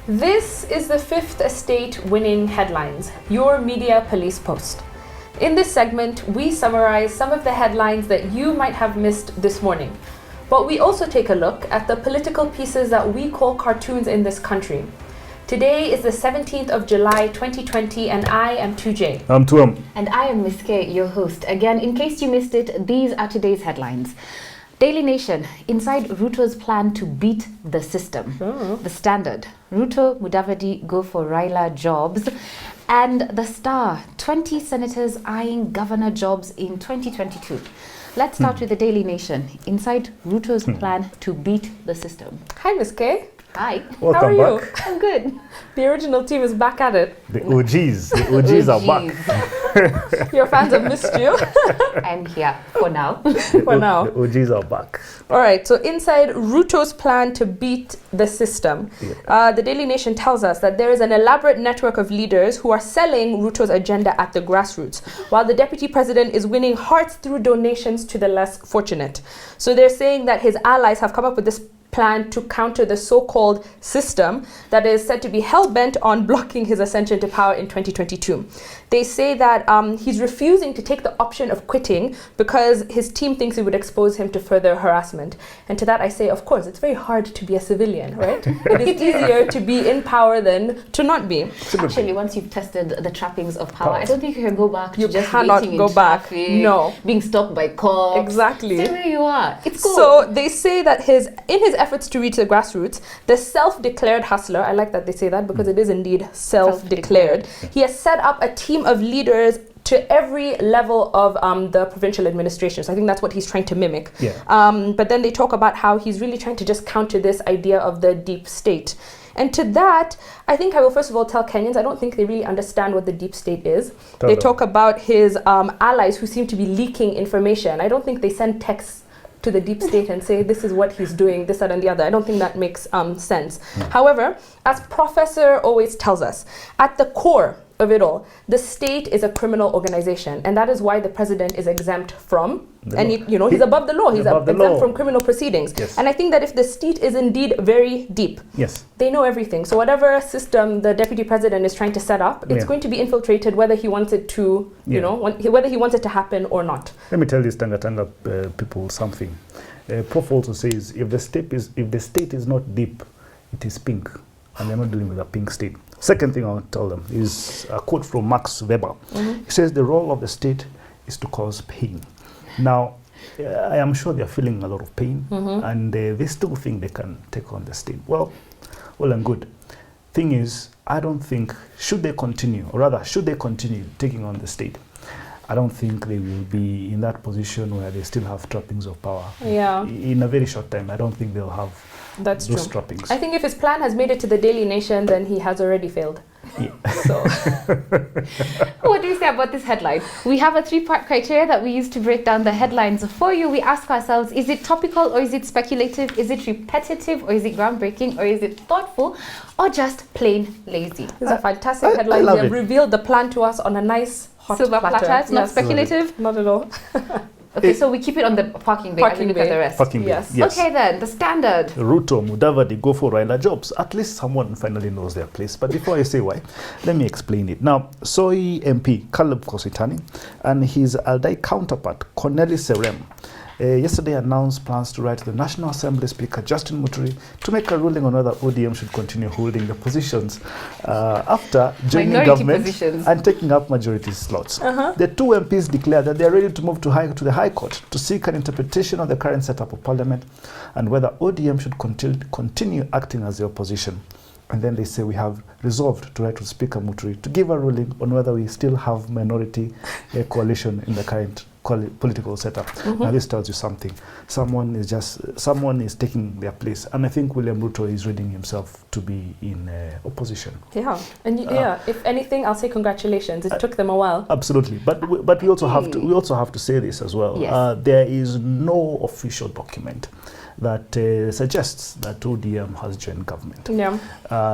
This is the Fifth Estate winning headlines, your media police post. In this segment, we summarize some of the headlines that you might have missed this morning. But we also take a look at the political pieces that we call cartoons in this country. Today is the 17th of July 2020 and I am 2J. I'm Tuam. And I am Miss K, your host. Again, in case you missed it, these are today's headlines. Daily Nation, inside RUTO's plan to beat the system. The Standard, RUTO Mudavadi go for Raila jobs. And The Star, 20 senators eyeing governor jobs in 2022. Let's start with the Daily Nation, inside RUTO's plan to beat the system. Hi, Miss K. Hi. Welcome How are you? back. I'm good. The original team is back at it. The OGs are back. Your fans have missed you. I'm here for now. For now. The OGs are back. All right, so inside RUTO's plan to beat the system, the Daily Nation tells us that there is an elaborate network of leaders who are selling RUTO's agenda at the grassroots, while the deputy president is winning hearts through donations to the less fortunate. So they're saying that his allies have come up with this plan to counter the so-called system that is said to be hell-bent on blocking his ascension to power in 2022. They say that he's refusing to take the option of quitting because his team thinks it would expose him to further harassment. And to that I say, of course, it's very hard to be a civilian, right? It is easier to be in power than to not be. Actually, once you've tested the trappings of power, I don't think you can go back to just cannot waiting go in back. traffic, No. being stopped by cops. Exactly. Stay where you are. It's cool. So they say that in his efforts to reach the grassroots, the self-declared hustler, I like that they say that because it is indeed self-declared, he has set up a team of leaders to every level of the provincial administration. So I think that's what he's trying to mimic. Yeah. But then they talk about how he's really trying to just counter this idea of the deep state. And to that, I think I will first of all tell Kenyans, I don't think they really understand what the deep state is. They talk about his allies who seem to be leaking information. I don't think they send texts to the deep state and say, this is what he's doing, this, that, and the other. I don't think that makes sense. However, as Professor always tells us, at the core of it all, the state is a criminal organization, and that is why the president is exempt from, he's above the law. He's exempt from criminal proceedings. Yes. And I think that if the state is indeed very deep, they know everything. So whatever system the deputy president is trying to set up, it's going to be infiltrated whether he wants it to, whether he wants it to happen or not. Let me tell these Tanga people something. Prof also says if the state is not deep, it is pink, and they're not dealing with a pink state. Second thing I want to tell them is a quote from Max Weber. He says the role of the state is to cause pain. Now, I am sure they're feeling a lot of pain, and they still think they can take on the state. Well and good. Thing is, I don't think, should they continue taking on the state, I don't think they will be in that position where they still have trappings of power. Yeah. In a very short time, I don't think they'll have those trappings. I think if his plan has made it to the Daily Nation, then he has already failed. Yeah. So, what do you say about this headline? We have a three-part criteria that we use to break down the headlines for you. We ask ourselves, is it topical or is it speculative? Is it repetitive or is it groundbreaking or is it thoughtful or just plain lazy? These are fantastic headlines. They have revealed the plan to us on a nice hot silver platter. It's not speculative? Not at all. Okay, so we keep it on the parking bay and we look at the rest. Parking bay, yes. Okay then, the Standard. RUTO Mudavadi go for Raila jobs. At least someone finally knows their place. But before I say why, let me explain it. Now, Soy MP Caleb Kositani and his Aldai counterpart Cornelis Serem yesterday announced plans to write to the National Assembly Speaker Justin Muturi to make a ruling on whether ODM should continue holding the positions after joining government and taking up majority slots. The two MPs declared that they are ready to move to the High Court to seek an interpretation of the current setup of Parliament and whether ODM should continue acting as the opposition. And then they say we have resolved to write to Speaker Muturi to give a ruling on whether we still have minority coalition in the current political setup. Now this tells you something. Someone is taking their place, and I think William Ruto is reading himself to be in opposition. Yeah, and if anything, I'll say congratulations. It took them a while. Absolutely, but we also have to say this as well. Yes. There is no official document that suggests that ODM has joined government. Yeah.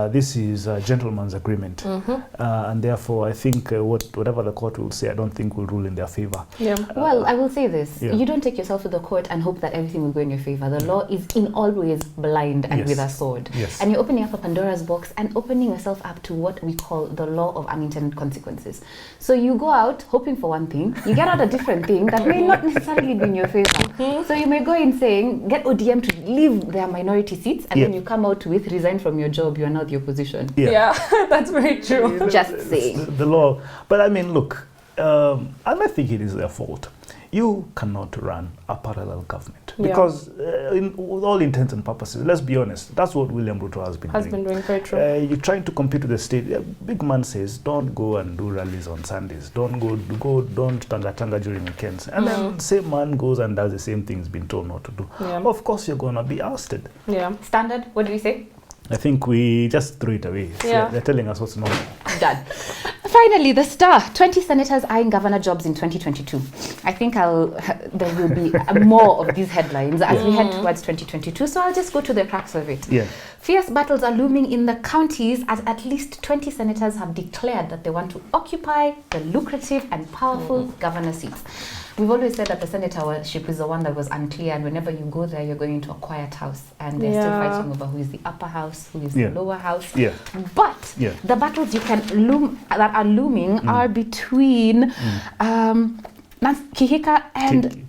This is a gentleman's agreement, and therefore I think whatever the court will say, I don't think will rule in their favor. Yeah. Well, I will say this. Yeah. You don't take yourself to the court and hope that everything will go in your favor. The law is in all ways blind and Yes. with a sword. Yes. And you're opening up a Pandora's box and opening yourself up to what we call the law of unintended consequences. So you go out hoping for one thing, you get out a different thing that may not necessarily be in your favor. So you may go in saying, get ODM to leave their minority seats, and Yeah. then you come out with resign from your job, you are now the opposition. Yeah, that's very true. Just saying. The law, but I mean, look, and I think it is their fault. You cannot run a parallel government because, with all intents and purposes, let's be honest, that's what William Ruto has been doing. Very true. You're trying to compete with the state. Big man says, don't go and do rallies on Sundays. Don't tanga during weekends. And then same man goes and does the same thing he's been told not to do. Yeah. Of course, you're gonna be ousted. Yeah. Standard, what do we say? I think we just threw it away. Yeah. They're telling us what's normal. Done. Finally, the star. 20 senators eyeing governor jobs in 2022. I think there will be more of these headlines as we head towards 2022. So I'll just go to the crux of it. Yeah. Fierce battles are looming in the counties as at least 20 senators have declared that they want to occupy the lucrative and powerful governor seats. We've always said that the senatorship is the one that was unclear, and whenever you go there, you're going into a quiet house, and they're still fighting over who is the upper house, who is the lower house. Yeah. But the battles that are looming are between Kihika and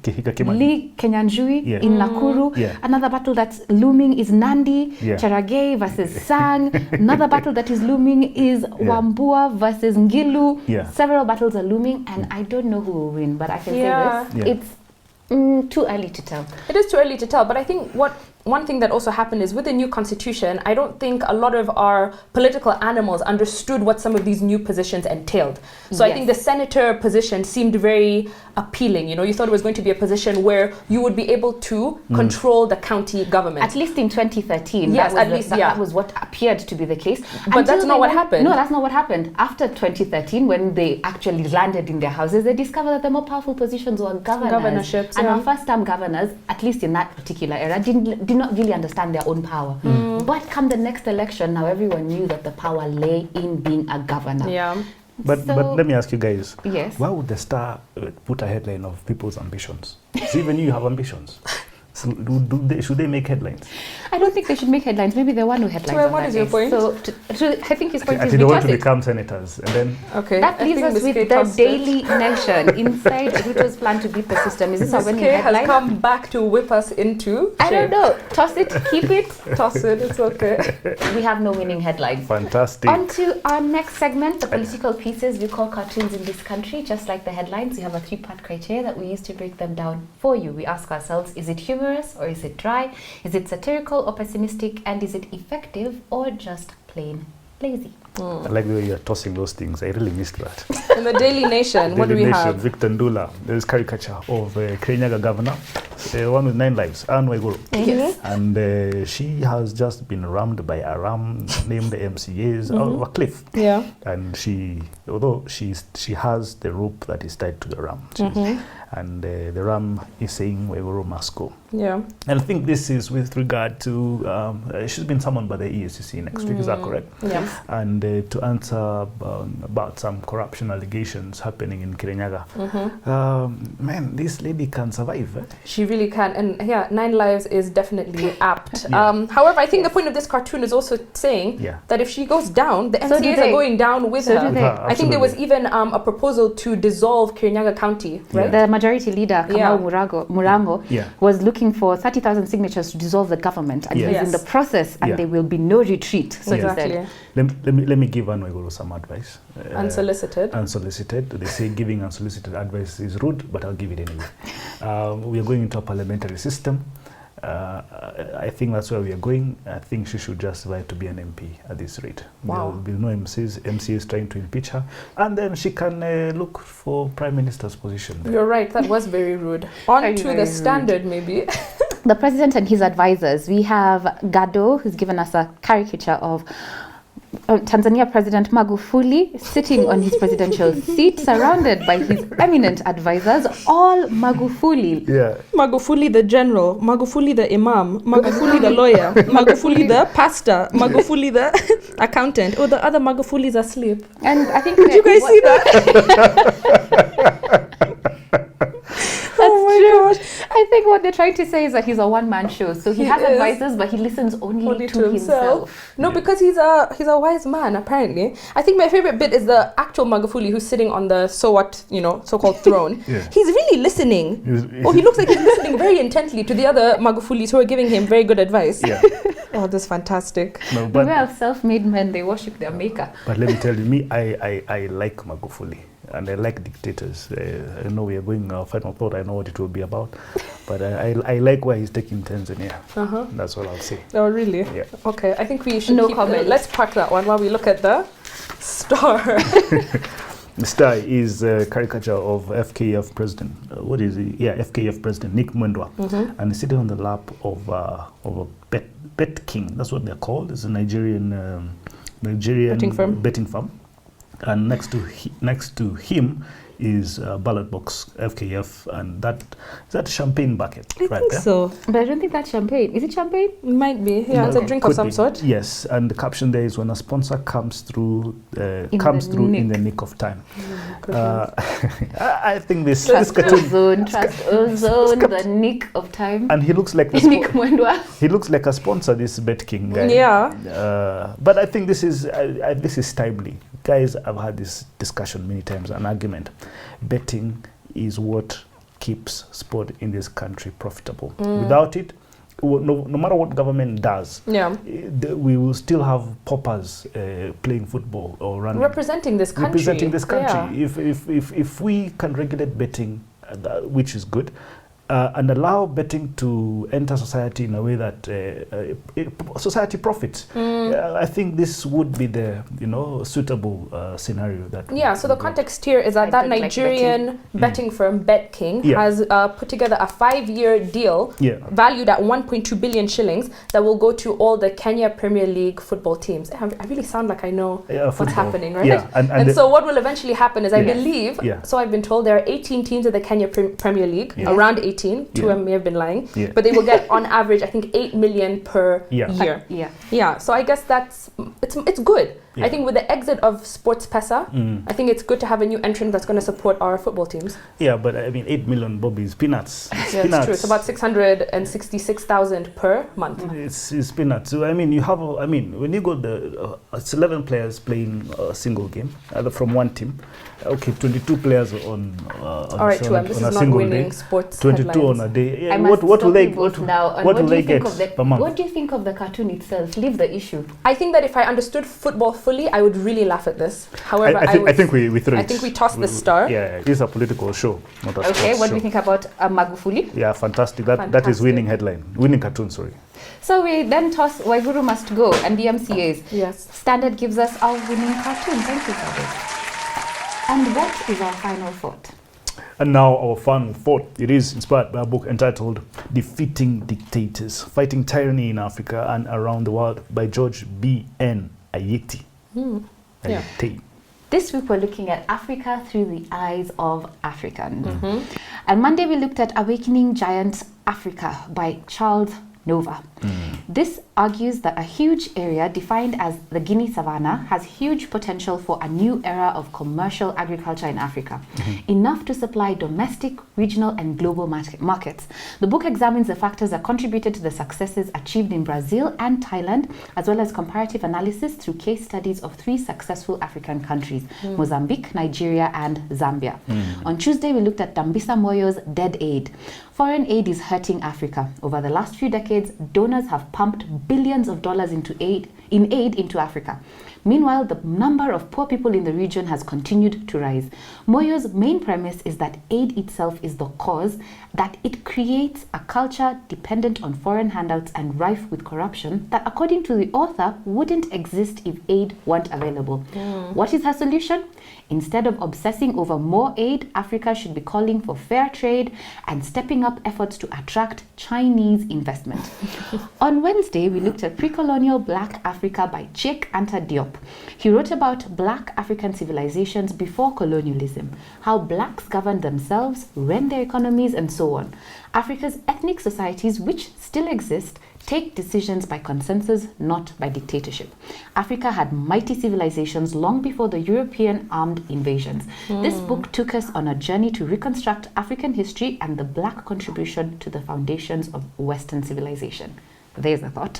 Lee Kenyanjui in Nakuru. Yeah. Another battle that's looming is Nandi, Cherargei versus Sang. Another battle that is looming is Wambua versus Ngilu. Yeah. Several battles are looming, and I don't know who will win, but I can say this, it's too early to tell. It is too early to tell, but I think one thing that also happened is with the new constitution, I don't think a lot of our political animals understood what some of these new positions entailed. So I think the senator position seemed very appealing. You know, you thought it was going to be a position where you would be able to control the county government. At least in 2013. Yes, that was what appeared to be the case. But that's not what happened. No, that's not what happened. After 2013, when they actually landed in their houses, they discovered that the more powerful positions were governorships. And our first-term governors, at least in that particular era, did not really understand their own power. But come the next election, now everyone knew that the power lay in being a governor. Yeah. But let me ask you guys, yes, why would the Star put a headline of people's ambitions? So even you have ambitions. So should they make headlines? I don't think they should make headlines. Maybe they want to headlines. So what is your point? So I think his point is they don't want to become senators, and then that leaves us with the Daily Nation inside Ruto's plan to beat the system. Is this a winning headline? Has come back to whip us into I don't know. Toss it, keep it, toss it. It's okay. We have no winning headline. Fantastic. On to our next segment, the political pieces we call cartoons in this country. Just like the headlines, we have a 3-part criteria that we use to break them down for you. We ask ourselves: is it humorous or is it dry? Is it satirical or pessimistic? And is it effective or just plain lazy? I like the way you're tossing those things. I really missed that. In the Daily Nation, what do we have? Victor Ndula. There's caricature of Kirinyaga governor, the one with 9 lives, Anne Waiguru. Yes. And she has just been rammed by a ram named MCAs out of a cliff. Yeah. And although she has the rope that is tied to the ram. And the ram is saying Waiguru must go. Yeah. And I think this is with regard to, she's been summoned by the EACC next week, is that correct? Yes. And to answer about some corruption allegations happening in Kirinyaga. Man, this lady can survive. She really can. And 9 lives is definitely apt. However, I think the point of this cartoon is also saying that if she goes down, the MCAs are going down with her. I think there was even a proposal to dissolve Kirinyaga County, right? The majority leader, Kamau Murango, was looking for 30,000 signatures to dissolve the government, and he's in the process, and there will be no retreat. So exactly. Let me give Anne Waiguru some advice. Unsolicited. Unsolicited. They say giving unsolicited advice is rude, but I'll give it anyway. We are going into a parliamentary system. I think that's where we are going. I think she should just survive to be an MP at this rate. There will be no MCs trying to impeach her, and then she can look for Prime Minister's position. You're right, that was very rude. On to the Standard, maybe. The president and his advisors. We have Gado, who's given us a caricature of Tanzania President Magufuli sitting on his presidential seat, surrounded by his eminent advisors, all Magufuli. Yeah. Magufuli the general, Magufuli the imam, Magufuli the lawyer, Magufuli the pastor, Magufuli the accountant. Oh, the other Magufulis asleep. And I think Did you guys see that? Oh my gosh. I think what they're trying to say is that he's a one-man show. So he has advisors, but he listens only to himself. No, because he's a wise man, apparently. I think my favorite bit is the actual Magufuli who's sitting on the so-called throne. Yeah. He's really listening. He looks like he's listening very intently to the other Magufulis who are giving him very good advice. Yeah. Oh, that's fantastic. No, but, Beware of self-made men, they worship their maker. but let me tell you, I like Magufuli. And I like dictators. I know we are going final thought. I know what it will be about, but I like where he's taking Tanzania. That's all I'll say. Oh, really? Yeah. Okay, I think we should No keep comment. let's park that one while we look at the star. The star is a caricature of FKF president. What is he? Yeah, FKF president Nick Mwendwa, and he's sitting on the lap of a bet king. That's what they're called. It's a Nigerian betting firm. And next to him is ballot box FKF, and that champagne bucket I right think there. so. But I don't think that's champagne. Is it champagne? It might be. Yeah, it's a drink of Could some be. sort. Yes, and the caption there is when a sponsor comes through in the nick of time. I think this Trust cartoon, ozone, the nick of time. and he looks like the Nick Mwendwa. he looks like a sponsor, this Bet King guy. Yeah. But I think this is timely. Guys, I've had this discussion many times, an argument. Betting is what keeps sport in this country profitable. Without it, no matter what government does, we will still have paupers playing football or running. Representing this country. Yeah. If we can regulate betting, which is good, and allow betting to enter society in a way that society profits. I think this would be the suitable scenario. So the context here is that Nigerian betting firm Bet King has put together a 5-year deal valued at 1.2 billion shillings that will go to all the Kenya Premier League football teams. I really sound like I know what's happening, right? Yeah, and so what will eventually happen is I believe, so I've been told there are 18 teams in the Kenya Premier League, around 18. Two of them may have been lying, but they will get on average, I think, 8 million per year. Yeah. So I guess it's good. I think with the exit of Sports Pesa, I think it's good to have a new entrant that's going to support our football teams. Yeah, but I mean, 8 million bobbies, peanuts. It's true. It's about 666,000 per month. It's peanuts. So I mean, when you go it's 11 players playing a single game from one team. Okay, 22 players on all right, this is a not single winning day. sports 22 headlines. on a day. Yeah, I must what will they stop you both now. what will they get per month? What do you think of the cartoon itself? Leave the issue. I think that if I understood football fully, I would really laugh at this. However, I think we threw it. I think we tossed the star. Yeah, it's a political show, not a sports Okay, what do show. you think about Magufuli? Yeah, fantastic. That is winning cartoon, sorry. So we then toss Waiguru Must Go and the MCAs. Yes. Standard gives us our winning cartoon. Thank you for this. And what is our final thought? And now our final thought. It is inspired by a book entitled Defeating Dictators, Fighting Tyranny in Africa and Around the World by George B.N. Ayiti. This week we're looking at Africa through the eyes of Africans. And Monday we looked at Awakening Giants Africa by Charles Nova. This argues that a huge area defined as the Guinea Savannah has huge potential for a new era of commercial agriculture in Africa, enough to supply domestic, regional and global markets. The book examines the factors that contributed to the successes achieved in Brazil and Thailand, as well as comparative analysis through case studies of 3 successful African countries, Mozambique, Nigeria and Zambia. On Tuesday, we looked at Dambisa Moyo's Dead Aid. Foreign aid is hurting Africa. Over the last few decades, donors have pumped billions of dollars into aid into Africa. Meanwhile, the number of poor people in the region has continued to rise. Moyo's main premise is that aid itself is the cause, that it creates a culture dependent on foreign handouts and rife with corruption that, according to the author, wouldn't exist if aid weren't available. What is her solution? Instead of obsessing over more aid, Africa should be calling for fair trade and stepping up efforts to attract Chinese investment. On Wednesday, we looked at Pre-Colonial Black Africa by Cheikh Anta Diop. Europe. He wrote about Black African civilizations before colonialism, how Blacks governed themselves, ran their economies, and so on. Africa's ethnic societies, which still exist, take decisions by consensus, not by dictatorship. Africa had mighty civilizations long before the European armed invasions. This book took us on a journey to reconstruct African history and the Black contribution to the foundations of Western civilization. There's a thought.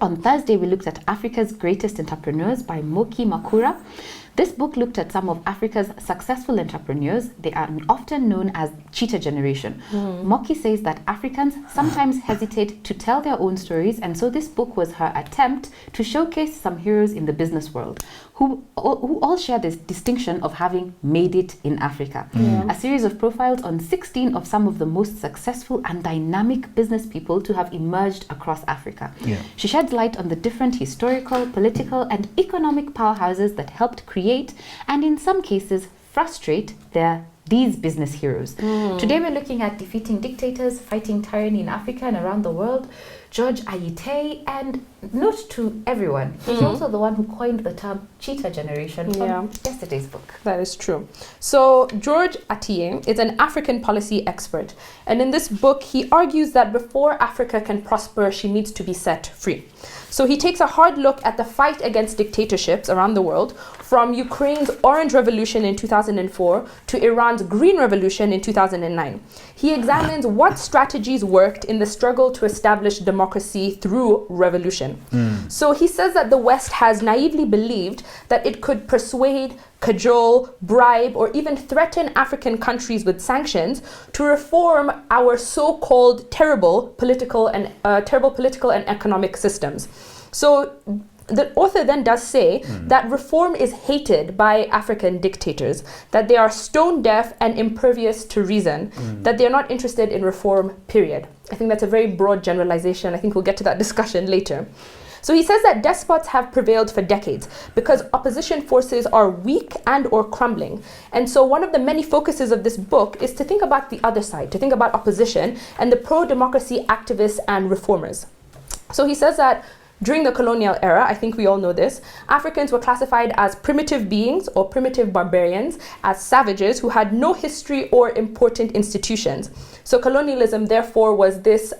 On Thursday, we looked at Africa's Greatest Entrepreneurs by Moki Makura. This book looked at some of Africa's successful entrepreneurs. They are often known as cheetah generation. Moki says that Africans sometimes hesitate to tell their own stories, and so this book was her attempt to showcase some heroes in the business world who all share this distinction of having made it in Africa. A series of profiles on 16 of some of the most successful and dynamic business people to have emerged across Africa. She sheds light on the different historical, political, and economic powerhouses that helped create and in some cases frustrate these business heroes. Today we're looking at defeating dictators, fighting tyranny in Africa and around the world. George Ayite, and note to everyone, he's also the one who coined the term cheetah generation from yesterday's book. That is true. So George Atiye is an African policy expert, and in this book he argues that before Africa can prosper, she needs to be set free. So he takes a hard look at the fight against dictatorships around the world, from Ukraine's Orange Revolution in 2004 to Iran's Green Revolution in 2009. He examines what strategies worked in the struggle to establish democracy through revolution. So he says that the West has naively believed that it could persuade, cajole, bribe, or even threaten African countries with sanctions to reform our so-called terrible political and economic systems. So the author then does say that reform is hated by African dictators, that they are stone deaf and impervious to reason, that they're not interested in reform, period. I think that's a very broad generalization. I think we'll get to that discussion later. So he says that despots have prevailed for decades because opposition forces are weak and or crumbling. And so one of the many focuses of this book is to think about the other side, to think about opposition and the pro-democracy activists and reformers. So he says that during the colonial era, I think we all know this, Africans were classified as primitive beings or primitive barbarians, as savages who had no history or important institutions. So colonialism, therefore, was this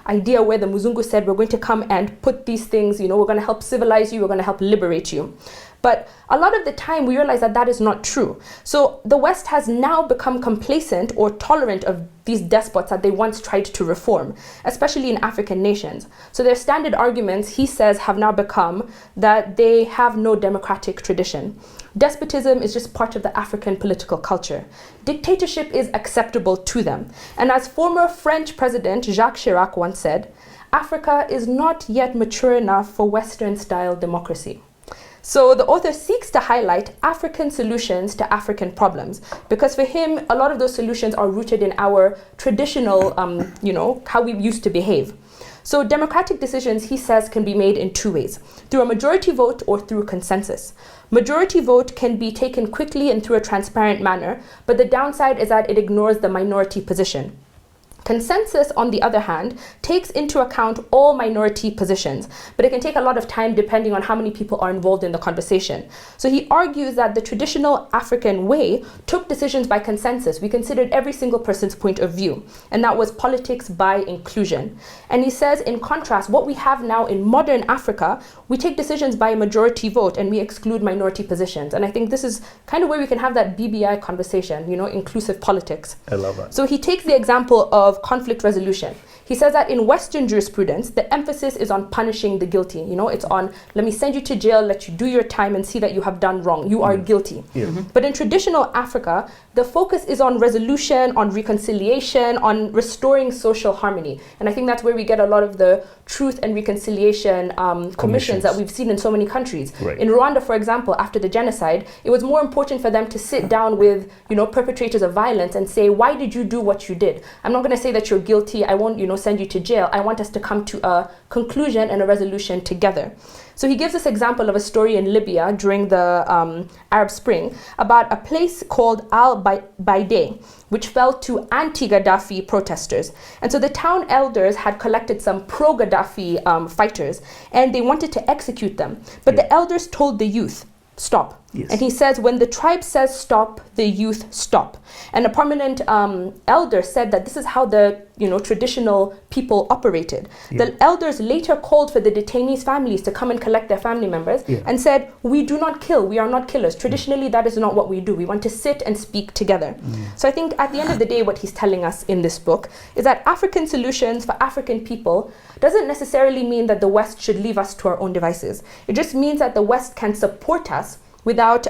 idea where the Muzungu said, we're going to come and put these things, we're going to help civilize you, we're going to help liberate you. But a lot of the time we realize that that is not true. So the West has now become complacent or tolerant of these despots that they once tried to reform, especially in African nations. So their standard arguments, he says, have now become that they have no democratic tradition. Despotism is just part of the African political culture. Dictatorship is acceptable to them. And as former French President Jacques Chirac once said, Africa is not yet mature enough for Western-style democracy. So the author seeks to highlight African solutions to African problems, because for him, a lot of those solutions are rooted in our traditional, how we used to behave. So democratic decisions, he says, can be made in two ways, through a majority vote or through consensus. Majority vote can be taken quickly and through a transparent manner, but the downside is that it ignores the minority position. Consensus, on the other hand, takes into account all minority positions, but it can take a lot of time depending on how many people are involved in the conversation. So he argues that the traditional African way took decisions by consensus. We considered every single person's point of view, and that was politics by inclusion. And he says, in contrast, what we have now in modern Africa, we take decisions by a majority vote and we exclude minority positions. And I think this is kind of where we can have that BBI conversation, inclusive politics. I love that. So he takes the example of conflict resolution. He says that in Western jurisprudence, the emphasis is on punishing the guilty. It's on, let me send you to jail, let you do your time and see that you have done wrong. You are guilty. But in traditional Africa, the focus is on resolution, on reconciliation, on restoring social harmony. And I think that's where we get a lot of the truth and reconciliation commissions that we've seen in so many countries. Right. In Rwanda, for example, after the genocide, it was more important for them to sit down with, perpetrators of violence and say, why did you do what you did? I'm not going to say that you're guilty. I won't, send you to jail. I want us to come to a conclusion and a resolution together. So he gives this example of a story in Libya during the Arab Spring about a place called Al-Baideh, which fell to anti-Gaddafi protesters. And so the town elders had collected some pro-Gaddafi fighters, and they wanted to execute them. But the elders told the youth, stop. Yes. And he says, when the tribe says stop, the youth stop. And a prominent elder said that this is how the traditional people operated. Yeah. The elders later called for the detainees' families to come and collect their family members and said, we do not kill, we are not killers. Traditionally, that is not what we do. We want to sit and speak together. So I think at the end of the day, what he's telling us in this book is that African solutions for African people doesn't necessarily mean that the West should leave us to our own devices. It just means that the West can support us without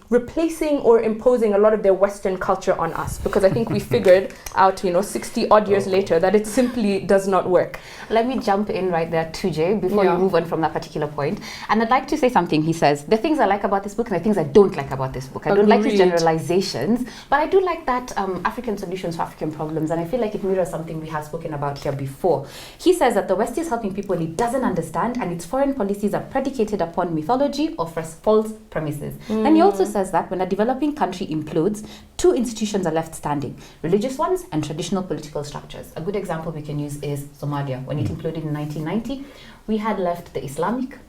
replacing or imposing a lot of their Western culture on us. Because I think we figured out, 60 odd years later, that it simply does not work. Let me jump in right there, Tujay, before you move on from that particular point. And I'd like to say something. He says, the things I like about this book and the things I don't like about this book. I don't like his generalizations, but I do like that African solutions for African problems. And I feel like it mirrors something we have spoken about here before. He says that the West is helping people it doesn't understand, and its foreign policies are predicated upon mythology or false premises. And he also says that when a developing country implodes, two institutions are left standing, religious ones and traditional political structures. A good example we can use is Somalia. When it imploded in 1990, we had left the Islamic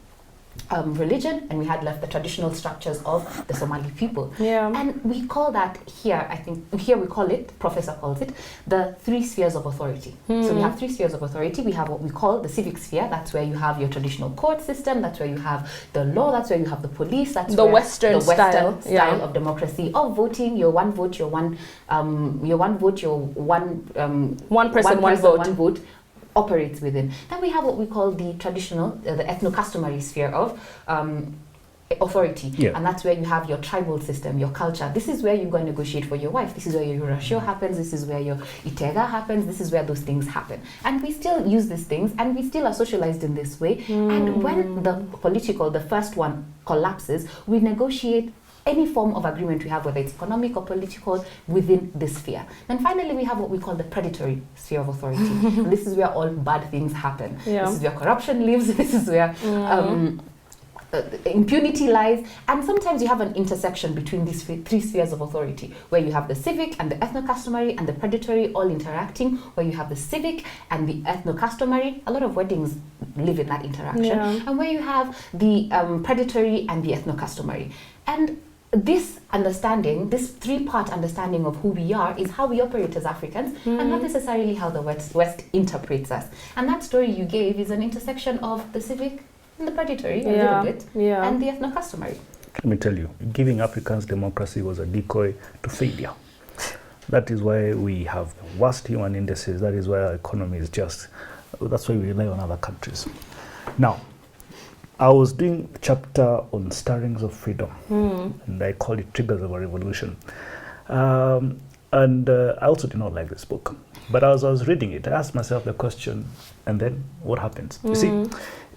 religion, and we had left the traditional structures of the Somali people. And we call that here, I think, here we call it, Professor calls it, the 3 spheres of authority. So we have 3 spheres of authority. We have what we call the civic sphere. That's where you have your traditional court system. That's where you have the law. That's where you have the police. That's the where Western style of democracy, of voting, your one vote, your one person, one vote operates within. Then we have what we call the traditional, the ethno-customary sphere of authority. And that's where you have your tribal system, your culture. This is where you go and negotiate for your wife. This is where your ratio happens. This is where your itega happens. This is where those things happen. And we still use these things, and we still are socialized in this way. And when the first one collapses, we negotiate any form of agreement we have, whether it's economic or political, within this sphere. Then finally, we have what we call the predatory sphere of authority. And this is where all bad things happen. This is where corruption lives. This is where impunity lies. And sometimes you have an intersection between these 3 spheres of authority, where you have the civic and the ethno-customary and the predatory all interacting, where you have the civic and the ethno-customary. A lot of weddings live in that interaction. And where you have the predatory and the ethno-customary. And this understanding, this 3-part understanding of who we are, is how we operate as Africans, and not necessarily how the West interprets us. And that story you gave is an intersection of the civic and the predatory, a little bit, and the ethno-customary. Let me tell you, giving Africans democracy was a decoy to failure. That is why we have the worst human indices. That is why our economy is just, that's why we rely on other countries. Now, I was doing a chapter on stirrings of freedom, and I call it Triggers of a Revolution. And I also did not like this book. But as I was reading it, I asked myself the question, and then what happens? You see,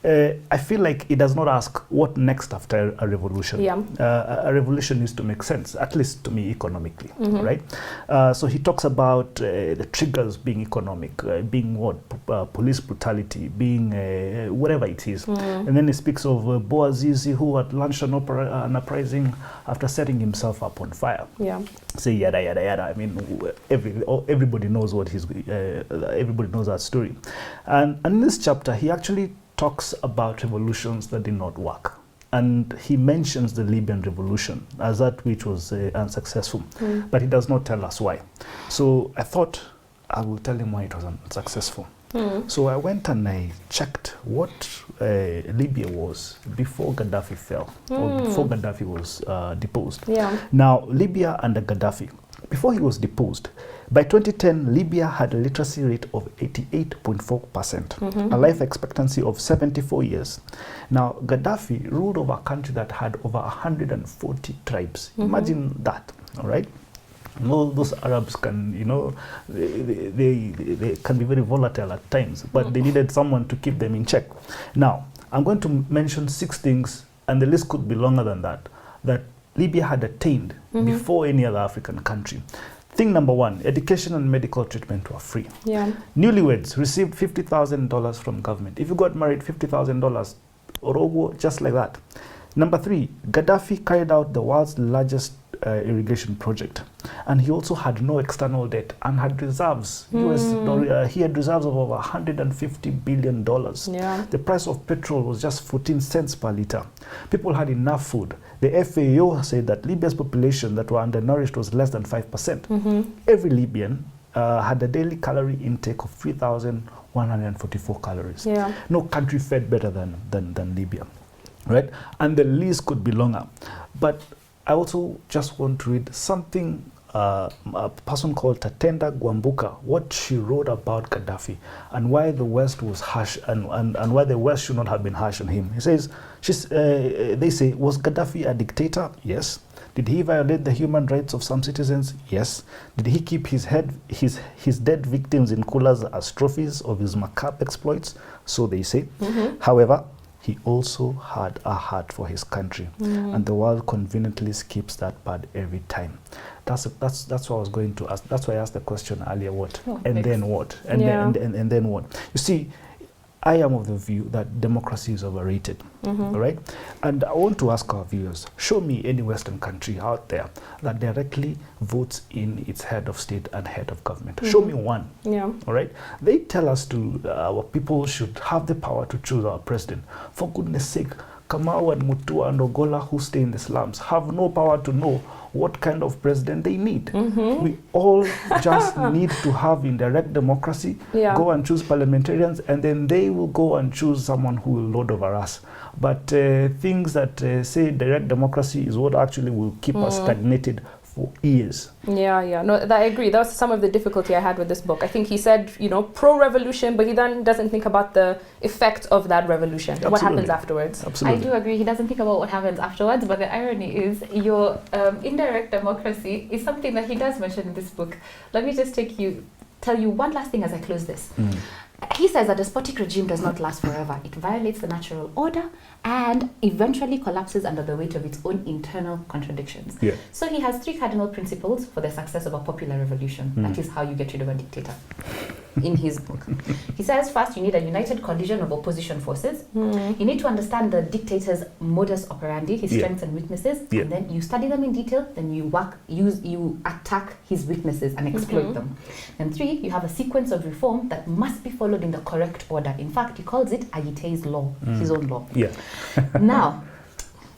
I feel like it does not ask what next after a revolution. A revolution needs to make sense, at least to me, economically, right? So he talks about the triggers being economic, being what? Police brutality, being whatever it is. And then he speaks of Boazizi, who had launched an uprising after setting himself up on fire. Say yada, yada, yada. I mean, everybody knows what everybody knows that story. And in this chapter, he actually talks about revolutions that did not work. And he mentions the Libyan revolution as that which was unsuccessful, but he does not tell us why. So I thought I will tell him why it was unsuccessful. So I went and I checked what Libya was before Gaddafi fell, or before Gaddafi was deposed. Now, Libya under Gaddafi, before he was deposed, by 2010, Libya had a literacy rate of 88.4%, a life expectancy of 74 years. Now, Gaddafi ruled over a country that had over 140 tribes. Imagine that, all right? No, those Arabs can, they can be very volatile at times, but they needed someone to keep them in check. Now, I'm going to mention 6 things, and the list could be longer than that, that Libya had attained before any other African country. Thing number one, education and medical treatment were free. Yeah. Newlyweds received $50,000 from government. If you got married, $50,000, Orogo, just like that. Number three, Gaddafi carried out the world's largest irrigation project, and he also had no external debt and had reserves. He had reserves of over $150 billion. Yeah. The price of petrol was just 14 cents per liter. People had enough food. The FAO said that Libya's population that were undernourished was less than 5%. Every Libyan had a daily calorie intake of 3,144 calories. Yeah. No country fed better than Libya, right? And the list could be longer. But I also just want to read something a person called Tatenda Gwambuka, what she wrote about Gaddafi and why the West was harsh and why the West should not have been harsh on him. He says, they say, was Gaddafi a dictator? Yes. Did he violate the human rights of some citizens? Yes. Did he keep his dead victims in coolers as trophies of his macabre exploits? So they say. However, he also had a heart for his country, and the world conveniently skips that part every time. That's what I was going to ask. That's why I asked the question earlier. What and then what and then what? You see, I am of the view that democracy is overrated, all right? And I want to ask our viewers, show me any Western country out there that directly votes in its head of state and head of government. Show me one, all right? They tell us our people should have the power to choose our president. For goodness sake, Kamau and Mutua and Ogola, who stay in the slums, have no power to know what kind of president they need. We all just need to have indirect democracy, go and choose parliamentarians, and then they will go and choose someone who will lord over us. But things that say direct democracy is what actually will keep us stagnated for years. Yeah. No, I agree. That was some of the difficulty I had with this book. I think he said, pro-revolution, but he then doesn't think about the effect of that revolution, what happens afterwards. Absolutely. I do agree. He doesn't think about what happens afterwards, but the irony is your indirect democracy is something that he does mention in this book. Let me just tell you one last thing as I close this. He says a despotic regime does not last forever. It violates the natural order and eventually collapses under the weight of its own internal contradictions. So he has 3 cardinal principles for the success of a popular revolution. That is how you get rid of a dictator in his book. He says, first, you need a united coalition of opposition forces. You need to understand the dictator's modus operandi, his strengths and weaknesses, and then you study them in detail, then you attack his weaknesses and exploit them. And 3, you have a sequence of reform that must be followed in the correct order. In fact, he calls it Agite's law, his own law. Now,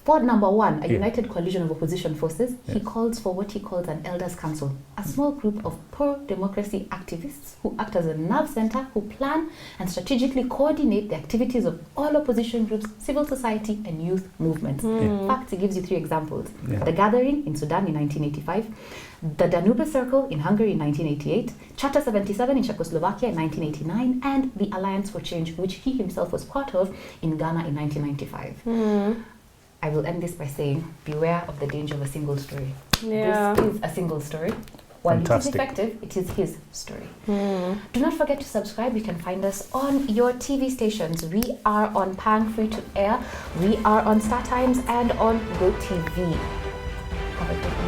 for number 1, a united coalition of opposition forces, he calls for what he calls an elders' council, a small group of pro-democracy activists who act as a nerve center, who plan and strategically coordinate the activities of all opposition groups, civil society, and youth movements. In fact, he gives you 3 examples. The Gathering in Sudan in 1985, the Danube Circle in Hungary in 1988, Charter 77 in Czechoslovakia in 1989, and the Alliance for Change, which he himself was part of, in Ghana in 1995. I will end this by saying, beware of the danger of a single story. This is a single story. While it is effective, it is his story. Do not forget to subscribe. You can find us on your TV stations. We are on Pang Free to Air. We are on Star Times and on GoTV. Have a good day.